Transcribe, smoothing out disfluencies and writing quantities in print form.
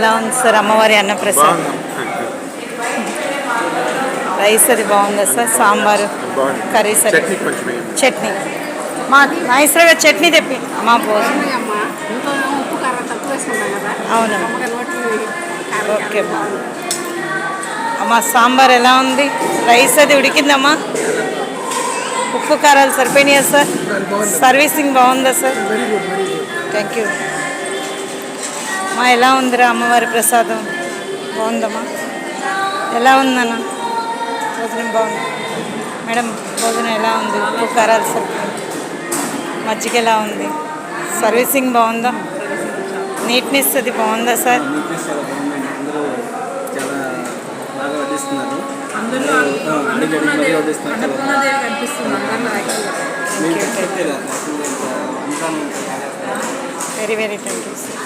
ఎలా ఉంది సార్ అమ్మవారి అన్నప్రసాదం? రైస్ అది బాగుందా sir? Sambar, curry sir, chutney మా నాగేశ్వరరావు చట్నీ తెప్పి అమ్మా భోజనం. అవునా, ఓకే అమ్మా. సాంబార్ ఎలా ఉంది? రైస్ అది ఉడికిందమ్మా? ఉప్పు కారాలు సరిపోయినాయా సార్? సర్వీసింగ్ బాగుందా సార్? థ్యాంక్ యూ అమ్మా. ఎలా ఉందిరా అమ్మవారి ప్రసాదం? బాగుందమ్మా. ఎలా ఉందన్న భోజనం? బాగుంది మేడం. భోజనం ఎలా ఉంది? ఉప్పు కారాలు సరిపోయింది. మజ్జిగ ఎలా ఉంది? సర్వీసింగ్ బాగుందా? నీట్నెస్ అది బాగుందా sir? Very very thank you sir.